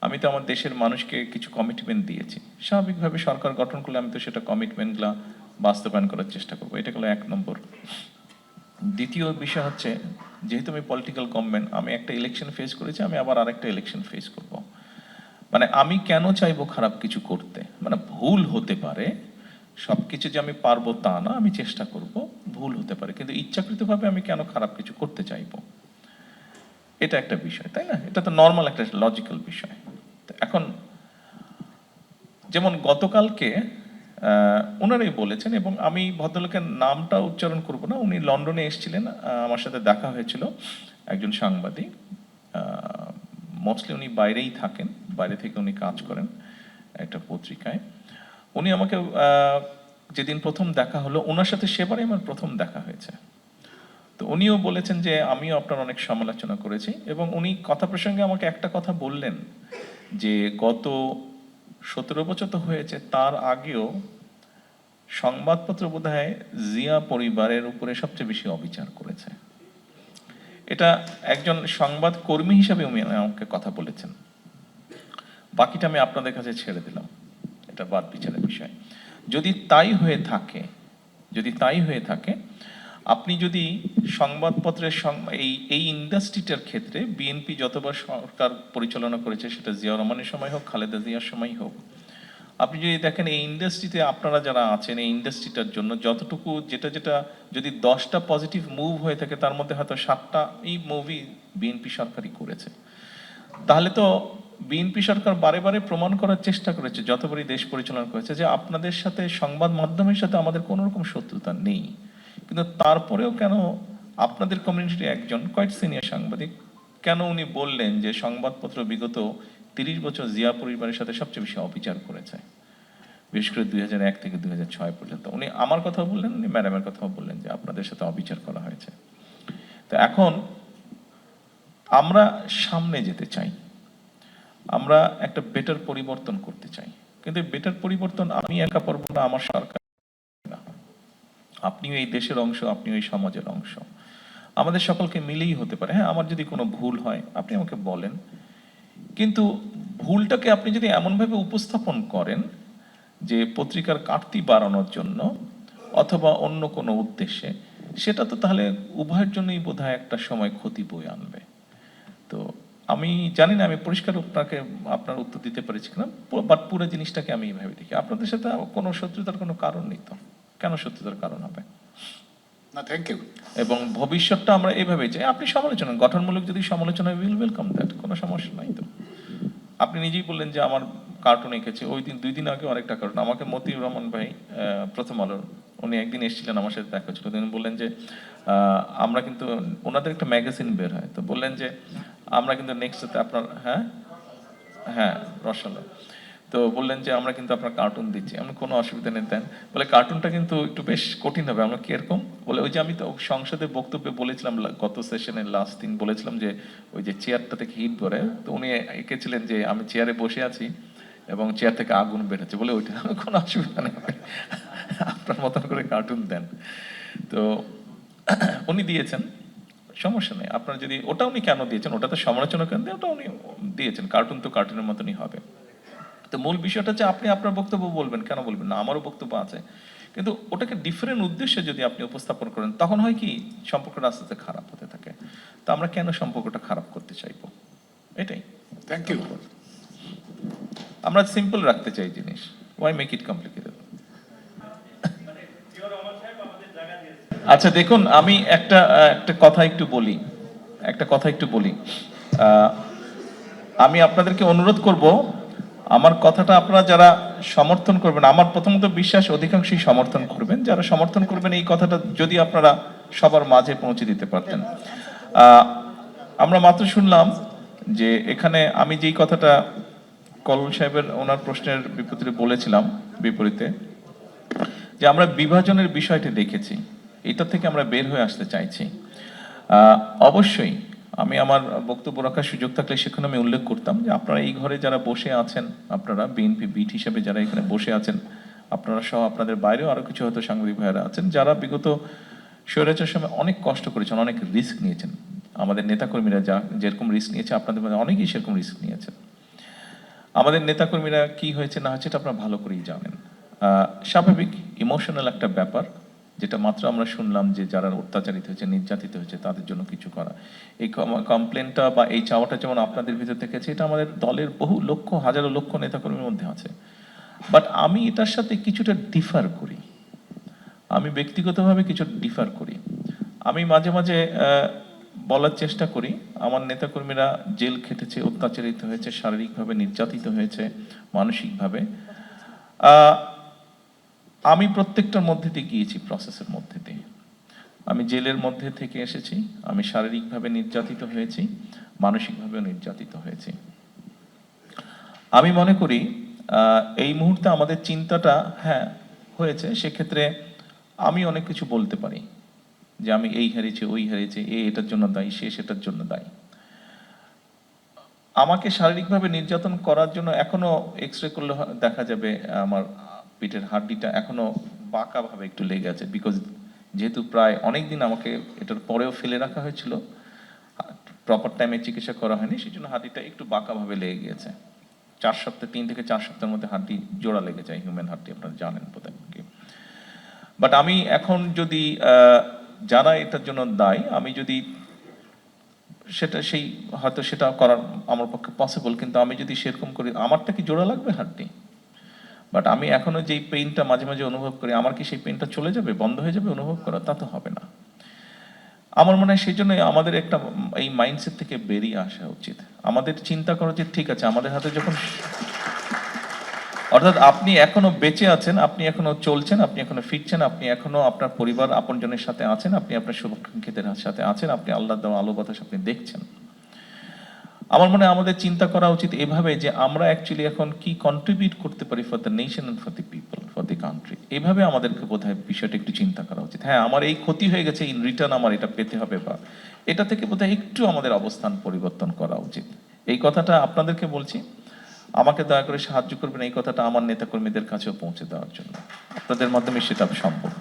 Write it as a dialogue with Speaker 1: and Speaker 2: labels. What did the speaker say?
Speaker 1: আমি তো আমার দেশের মানুষকে কিছু কমিটমেন্ট দিয়েছি, স্বাভাবিকভাবে সরকার গঠন করলে আমি তো সেটা কমিটমেন্টগুলো বাস্তবায়ন করার চেষ্টা করবো। এটা হলো 1 নম্বর। দ্বিতীয় বিষয় হচ্ছে, যেহেতু আমি পলিটিক্যাল গভর্নমেন্ট, আমি একটা ইলেকশন ফেস করেছি, আমি আবার আরেকটা ইলেকশন ফেস করব। মানে আমি কেন চাইবো খারাপ কিছু করতে? মানে ভুল হতে পারে, সব কিছু যে আমি পারবো তা না, আমি চেষ্টা করব, ভুল হতে পারে, কিন্তু ইচ্ছাকৃতভাবে আমি কেন খারাপ কিছু করতে চাইবো? এটা একটা বিষয়, তাই না? এটা তো নর্মাল একটা লজিক্যাল বিষয়। এখন যেমন গতকালকে ওনারাই বলেছেন, এবং আমি ভদ্রলোকের নামটা উচ্চারণ করব না, উনি লন্ডনে এসেছিলেন, আমার সাথে দেখা হয়েছিল, একজন সাংবাদিক, মোস্টলি উনি বাইরেই থাকেন, বাইরে থেকে উনি কাজ করেন একটা পত্রিকায়। উনি আমাকে যেদিন প্রথম দেখা হলো, ওনার সাথে সেবারে আমার প্রথম দেখা হয়েছে। তো উনিও বলেছেন যে আমিও আপনার অনেক সমালোচনা করেছি, এবং উনি কথা প্রসঙ্গে আমাকে একটা কথা বললেন যে গত 17 বছর তো হয়েছে, তার আগেও সংবাদপত্র বোধহয় জিয়া পরিবারের উপরে সবচেয়ে বেশি অবিচার করেছে। এটা একজন সংবাদ কর্মী হিসাবে উনি আমাকে কথা বলেছেন। বাকিটা আমি আপনাদের কাছে ছেড়ে দিলাম, এটা বাদ বিচারের বিষয়। যদি তাই হয়ে থাকে, আপনি যদি সংবাদপত্রের এই ইন্ডাস্ট্রিটার ক্ষেত্রে বিএনপি যতবার সরকার পরিচালনা করেছে, সেটা জিয়াউর রহমানের সময় হোক, খালেদা জিয়ার সময় হোক, আপনি যদি দেখেন এই ইন্ডাস্ট্রিতে আপনারা যারা আছেন, এই ইন্ডাস্ট্রিটার জন্য যতটুকু যেটা যদি 10টা পজিটিভ মুভ হয়ে থাকে, তার মধ্যে হয়তো 7টা এই মুভি বিএনপি সরকারই করেছে। তাহলে তো বিএনপি সরকার বারে বারে প্রমাণ করার চেষ্টা করেছে, যতবারই দেশ পরিচালনা করেছে, যে আপনাদের সাথে, সংবাদ মাধ্যমের সাথে আমাদের কোনো রকম শত্রুতা নেই। কিন্তু তারপরেও কেন আপনাদের কমিউনিটির একজন কোয়াইট সিনিয়র সাংবাদিক, কেন উনি বললেন যে সংবাদপত্র বিগত 30 বছর জিয়া পরিবারের সাথে সবচেয়ে বেশি অবিচার করেছে, বিশেষ করে 2001 থেকে 2006 পর্যন্ত? উনি আমার কথাও বললেন, উনি ম্যাডামের কথাও বললেন যে আপনাদের সাথে অবিচার করা হয়েছে। তো এখন আমরা সামনে যেতে চাই, আমরা একটা বেটার পরিবর্তন করতে চাই, কিন্তু বেটার পরিবর্তন আমি একা পারবো না, আমার সরকার না। আপনিও এই দেশের অংশ, আপনিও এই সমাজের অংশ, আমাদের সকলকে মিলেই হতে পারে। হ্যাঁ, আমার যদি কোনো ভুল হয় আপনি আমাকে বলেন, কিন্তু ভুলটাকে আপনি যদি এমনভাবে উপস্থাপন করেন যে পত্রিকার কাটতি বাড়ানোর জন্য অথবা অন্য কোনো উদ্দেশ্যে, সেটা তো তাহলে উভয়ের জন্যই বোধহয় একটা সময় ক্ষতি বয়ে আনবে। তো আমি জানি না আমি পরিষ্কার আপনার উত্তর দিতে পেরেছি কিনা, বাট পুরো জিনিসটাকে আমি এইভাবে দেখি। আপনাদের সাথে কোনো শত্রুতার কোনো কারণ নেই, তো কেন শত্রুতার কারণ হবে?
Speaker 2: না, থ্যাংক ইউ।
Speaker 1: এবং ভবিষ্যৎটা আমরা এইভাবেই চাই। আপনি সমালোচনা, গঠনমূলক যদি সমালোচনা, উইল ওয়েলকাম দ্যাট, কোনো সমস্যা নাই তো। আপনি নিজেই বললেন যে আমার কার্টুন এঁকেছে, ওই দিন 2 দিন আগে আরেকটা কার্টুন আমাকে মতিউর রহমান ভাই, প্রথম আলোর, উনি একদিন এসেছিলেন, আমার সাথে দেখা ছিল, তিনি বললেন যে আমরা কিন্তু, ওনাদের একটা ম্যাগাজিন বের হয়, তো বললেন যে আমরা কিন্তু নেক্সট আপনার, হ্যাঁ হ্যাঁ রসালো, তো বললেন যে আমরা কিন্তু আপনার কার্টুন দিচ্ছি। আমি কোনো অসুবিধা নেই দেন। বলে কার্টুনটা কিন্তু একটু বেশ কঠিন হবে। আমরা কিরকম? বলে ওই যে আমি তো সংসদে বক্তব্যে বলেছিলাম, গত সেশনের লাস্ট দিন বলেছিলাম যে ওই যে চেয়ারটা থেকে হিট করে, তো উনি এঁকেছিলেন যে আমি চেয়ারে বসে আছি এবং চেয়ার থেকে আগুন বেরোচ্ছে, বলে ওইটা। কোনো অসুবিধা নেই, আপনার মতন করে কার্টুন দেন। তো উনি দিয়েছেন, সমস্যা নেই। আপনার যদি ওটা, উনি কেন দিয়েছেন, ওটা তো সমালোচনা কেন দিয়ে, ওটা উনি দিয়েছেন, কার্টুন তো কার্টুনের মতনই হবে। তো মূল বিষয়টা হচ্ছে আপনি আপনার বক্তব্য বলবেন, কেন বলবেন না? আমারও বক্তব্য আছে, কিন্তু ওটাকে ডিফারেন্ট উদ্দেশ্যে যদি আপনি উপস্থাপন করেন, তখন হয় কি, সম্পর্কটা আস্তে আস্তে খারাপ হতে থাকে। তো আমরা কেন সম্পর্কটা খারাপ করতে চাইবো? এটাই।
Speaker 2: Thank you.
Speaker 1: আমরা সিম্পল রাখতে চাই জিনিস, ওয়াই মেক ইট কমপ্লিকেটেড? আচ্ছা দেখুন, আমি একটা কথা একটু বলি, আমি আপনাদেরকে অনুরোধ করব, আমার কথাটা আপনারা যারা সমর্থন করবেন, আমার প্রথমত বিশ্বাস অধিকাংশই সমর্থন করবেন, যারা সমর্থন করবেন এই কথাটা যদি আপনারা সবার মাঝে পৌঁছে দিতে পারতেন। আমরা মাত্র শুনলাম যে এখানে আমি যেই কথাটা কলম সাহেবের ওনার প্রশ্নের বিপরীতে, যে আমরা বিভাজনের বিষয়টি দেখেছি, এটা থেকে আমরা বের হয়ে আসতে চাইছি। অবশ্যই আমি আমার বক্তব্য রাখার সুযোগ থাকলে সেখানে আমি উল্লেখ করতাম যে আপনারা এই ঘরে যারা বসে আছেন, আপনারা বিএনপি বিট হিসেবে যারা এখানে বসে আছেন, আপনারা সহ আপনাদের বাইরেও আরো কিছু হয়তো সাংবাদিক ভাইয়েরা আছেন, যারা বিগত স্বৈরাচার সময় অনেক কষ্ট করেছেন, অনেক রিস্ক নিয়েছেন। আমাদের নেতাকর্মীরা যেরকম রিস্ক নিয়েছে, আপনাদের মধ্যে অনেকেই সেরকম রিস্ক নিয়েছেন। আমাদের নেতাকর্মীরা কি হয়েছে না হয়েছে এটা আপনারা ভালো করেই জানেন। স্বাভাবিক ইমোশনাল একটা ব্যাপার, যেটা মাত্র আমরা শুনলাম যে যারা অত্যাচারিত হয়েছে, নির্যাতিত হয়েছে, তাদের জন্য কিছু করা। এই কমপ্লেনটা বা এই চাওয়াটা যেমন আপনাদের ভিতর থেকে আছে, এটা আমাদের দলের বহু লক্ষ হাজারো লক্ষ নেতাকর্মীর মধ্যে আছে। বাট আমি এটার সাথে কিছুটা ডিফার করি, আমি ব্যক্তিগতভাবে কিছু ডিফার করি। আমি মাঝে মাঝে বলার চেষ্টা করি, আমার নেতাকর্মীরা জেল খেটেছে, অত্যাচারিত হয়েছে, শারীরিকভাবে নির্যাতিত হয়েছে, মানসিকভাবে। আমি প্রত্যেকটার মধ্যে দিয়ে গিয়েছি, প্রসেসের মধ্যে দিয়ে। আমি জেলের মধ্যে থেকে এসেছি, আমি শারীরিকভাবে নির্যাতিত হয়েছি, মানসিকভাবেও নির্যাতিত হয়েছি। আমি মনে করি এই মুহূর্তে আমাদের চিন্তাটা হ্যাঁ হয়েছে, সেক্ষেত্রে আমি অনেক কিছু বলতে পারি যে আমি এই হারিয়েছি, ওই হারিয়েছি, এটার জন্য দায়ী, সে সেটার জন্য দায়ী। আমাকে শারীরিকভাবে নির্যাতন করার জন্য এখনো এক্সরে করলে দেখা যাবে আমার পিঠের হাড্ডিটা এখনো বাঁকাভাবে একটু লেগে আছে, বিকজ যেহেতু প্রায় অনেক দিন আমাকে এটার পরেও ফেলে রাখা হয়েছিল, প্রপার টাইমে চিকিৎসা করা হয়নি, সেই জন্য হাড্ডিটা একটু বাঁকাভাবে লেগে গিয়েছে। 4 সপ্তাহ, 3 থেকে 4 সপ্তাহের মধ্যে হাড্ডি জোড়া লেগে যায়, হিউম্যান হাড্ডি, আপনারা জানেন বোধহয়। বাট আমি এখন যদি যারা এটার জন্য দায়ী, আমি যদি সেটা সেই হয়তো সেটা করার আমার পক্ষে পসিবল, কিন্তু আমি যদি সেরকম করি, আমারটা কি জোড়া লাগবে হাড্ডি? বাট আমি এখনো যেই পেইনটা মাঝে মাঝে অনুভব করি, আমার কি সেই পেইনটা চলে যাবে, বন্ধ হয়ে যাবে অনুভব করা? তা তো হবে না। আমার মনে হয় সেই জন্য আমাদের একটা এই মাইন্ডসেট থেকে বেরিয়ে আসা উচিত। আমাদের চিন্তা করা উচিত, ঠিক আছে আমাদের হাতে যখন, অর্থাৎ আপনি এখনো বেঁচে আছেন, আপনি এখনো চলছেন, আপনি এখনো ফিরছেন, আপনি এখনো আপনার পরিবার আপনজনের সাথে আছেন, আপনি আপনার শুভাকাঙ্ক্ষীদের সাথে আছেন, আপনি আল্লাহ দেওয়া আলো বাতাস আপনি দেখছেন। আমার মনে হয় আমাদের চিন্তা করা উচিত এভাবে যে আমরা অ্যাকচুয়ালি এখন কি কন্ট্রিবিউট করতে পারি for the nation and for the people, for the country. এইভাবে আমাদেরকে বোধহয় বিষয়টা একটু চিন্তা করা উচিত। হ্যাঁ, আমার এই ক্ষতি হয়ে গেছে, ইন রিটার্ন আমার এটা পেতে হবে, বা এটা থেকে বোধহয় একটু আমাদের অবস্থান পরিবর্তন করা উচিত। এই কথাটা আপনাদেরকে বলছি, আমাকে দয়া করে সাহায্য করবেন এই কথাটা আমার নেতাকর্মীদের কাছেও পৌঁছে দেওয়ার জন্য। আপনাদের মাধ্যমে সেটা সম্ভব।